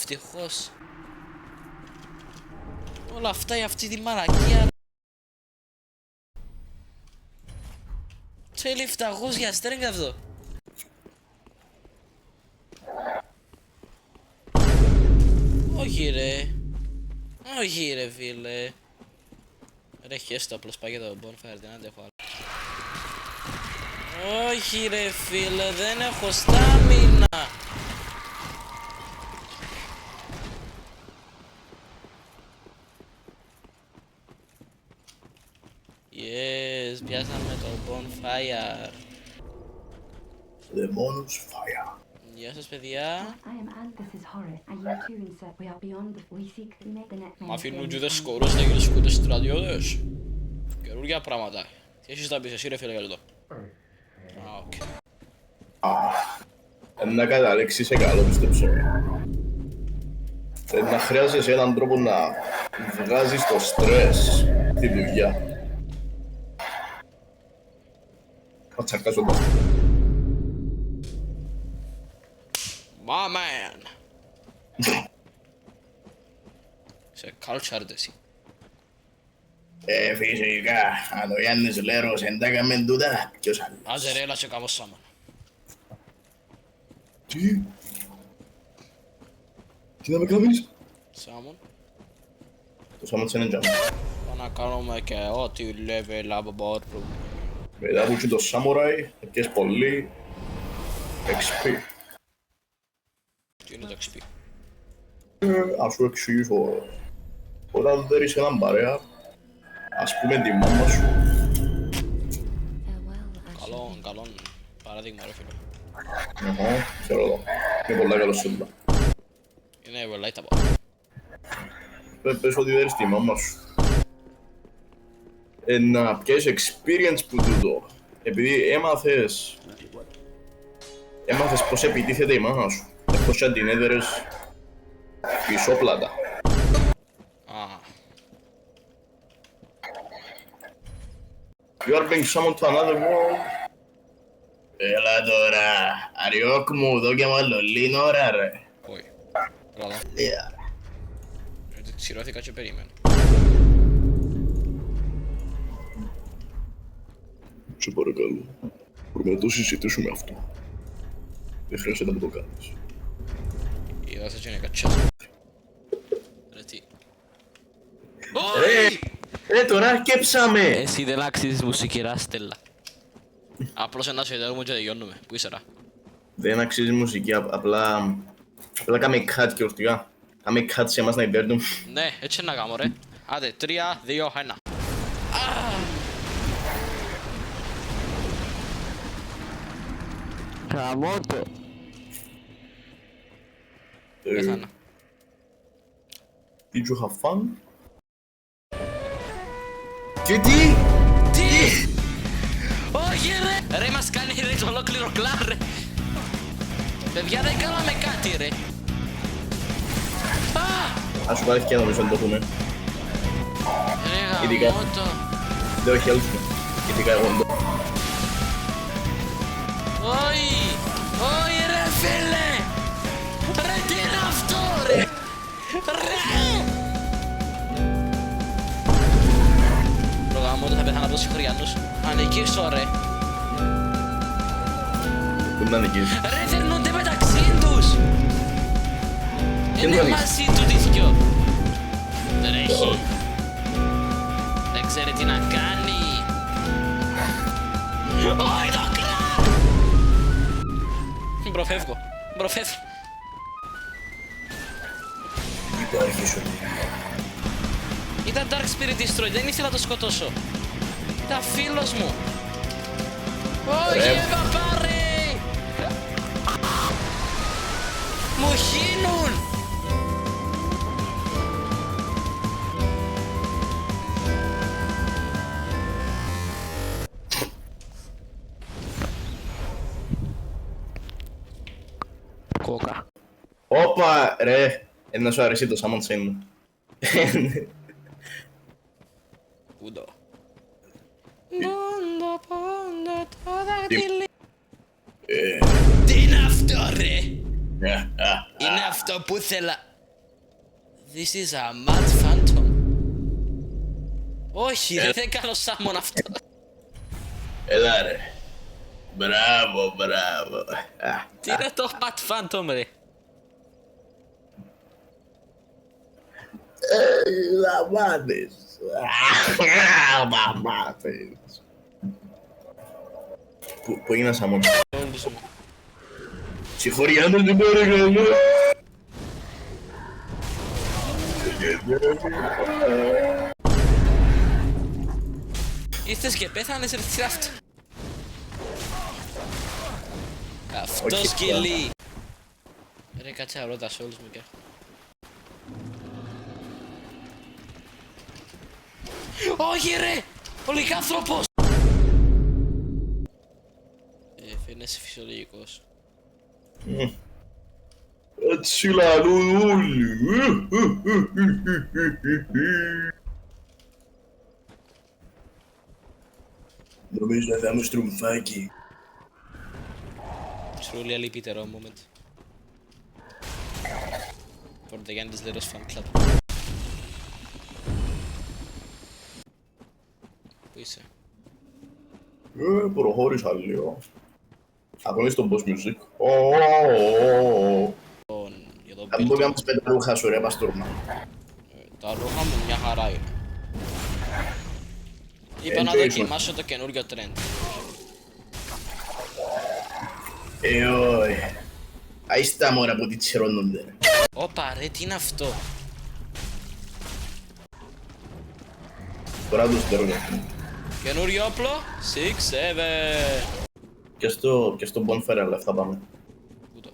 ευτυχώς. Όλα αυτά για αυτή τη μαλακία. Θέλει φταγούς για στρέγγ αυτό. Όχι ρε. Όχι ρε φίλε. Ρε χέστο απλώς πάει για το bonfire, δεν αντέχω άλλο. Όχι ρε φίλε, δεν έχω στάμινα. Yes, πιάσαμε το bonfire. The bonus fire. Γεια σας παιδιά. Μ' αφήνουν και δες σκορούς να γίνουν σκούτες στρατιώτες. Καινούργια πράγματα. Τι έχεις να πεις εσύ ρε φίλε για τούτο? Να καταλήξει σε καλό, πιστέψω. Να χρειάζεσαι έναν τρόπο να βγάζεις το στρες στη δουλειά. Θα τσακάσω το. My man. Σε cultured εσύ. Φυσικά, αν ο Γιάννης Λέρος δεν τα έκαμε τούτα, ποιος άλλος. Άσε ρε, έλα σε κάμω σάμον. Τι? Τι να με κάνεις? Σάμον. Το Σάμον είναι τζάμι. Πάω να κάνουμε και ό,τι level up μπορούμε. Μετά που και το Samurai, έπιες πολύ XP. Τι είναι το XP? Ας σου εξηγήσω. Όταν δέρεις έναν παρέα, ας πούμε τη μάμα σου. Καλό παράδειγμα ρε φίλε. Ξέρω το. Είναι πολλά καλό σούλα. Είναι relatable. Πες ότι δέρεις τη μάμα σου. Να πιέσεις experience που τούτο. Επειδή έμαθες πώς επιτίθεται η μάνα σου. Πώς και την έδερες πισόπλατα. You are being summoned to another world. Έλα τώρα, αριόκ μου, δω και μάλλον λίγη ώρα ρε. Όχι. Καλά. Ξηρώθηκα και περίμενα. Σε παρακαλώ, μπορούμε να το συζητήσουμε αυτό. Δεν χρειάζεται να το κάνεις. Είδα σε και είναι κατσιάζω. Ρε τι. Όχι! Ρε τώρα αρκέψαμε! Εσύ δεν αξίζεις μουσική ρε Στέλλα. Απλώς ένα σιωτερό και τελειώνουμε. Πού είσαι ρε? Δεν αξίζει μουσική, απλά κάμε cut και ορτικά. Κάμε cut σε εμάς να υπέρνουν. Ναι, έτσι να κάνω ρε. Άντε, 3, 2, 1. Καμότο. Πέθανα. Did you have fun? Και τι? Τι! Όχι ρε! Ρε μας κάνει ρε το ολόκληρο κλάν ρε! Παιδιά δεν κάναμε κάτι ρε! Ας σου πάρει και νομίζω να το πούμε. Ρε Ειδικά. γαμώτο! Δεν έχει άλλο. Ειδικά εγώ το. Όχι! Όχι ρε φίλε! Ρε τι είναι αυτό ρε! Ρε! Ρε γαμώτο θα πεθάνω από τους συγχωριανούς. Ανικήσω ρε! Πού να νικήσεις. Ρε θερνούνται μεταξύ τους! Είναι μαζί του τι δυο! Τρέχει! Δεν ξέρει τι να κάνει! Όχι το κλάν! Προφεύγω! Υπάρχει σου. Ήταν Dark Spirit Destroy, δεν ήθελα να το σκοτώσω! Ήταν φίλος μου! Όχι παπάρε! Μου χύνουν! Κόκα. Όπα ρε, να σου αρέσει το Σάμον Σέιν. Ούντο. Πόντο το δάχτυλι. Τι είναι αυτό ρε! Είναι αυτό που ήθελα. This is a mad phantom. Όχι ρε, δεν κάνω σάμον αυτό. Έλα ρε. Μπράβο, μπράβο. Τι είναι το mad phantom ρε. Θα μάθεις. Θα μάθεις. Πού έγινα Σαμόν? Όλους μου. Συγχωριά μου την παρακαλώ. Ήρθες και πέθανες ρε, τι είναι αυτό. Αυτό Όχι, σκυλί. Ρε κάτσε να ρώτα σε όλους μου και όχι ρε! Ο λυκάνθρωπος! Φαίνεσαι φυσιολογικός. Έτσι λαλούν όλοι. Νομίζω θα είμαι στρουμφάκι. It's really a lipitero moment. For the Yande's Leros fan club. Πού είσαι? Προχώρησα λίγο. Ακόμη στο boss music. Για τον Αν μπορεί να build. μας πέντε ρούχα σου ρε παστούρμα. Τα ρούχα μου μια χαρά είναι. Είπα να Enjoy δοκιμάσω το καινούριο trend. Όχι. Άις τα μόρα που τη τσιρώνονται ρε. Όπα ρε, τι είναι αυτό? Τώρα τους τέρουν. Καινούριο όπλο? 6-7. Και στο bonfire αλλά θα πάμε. Πού το?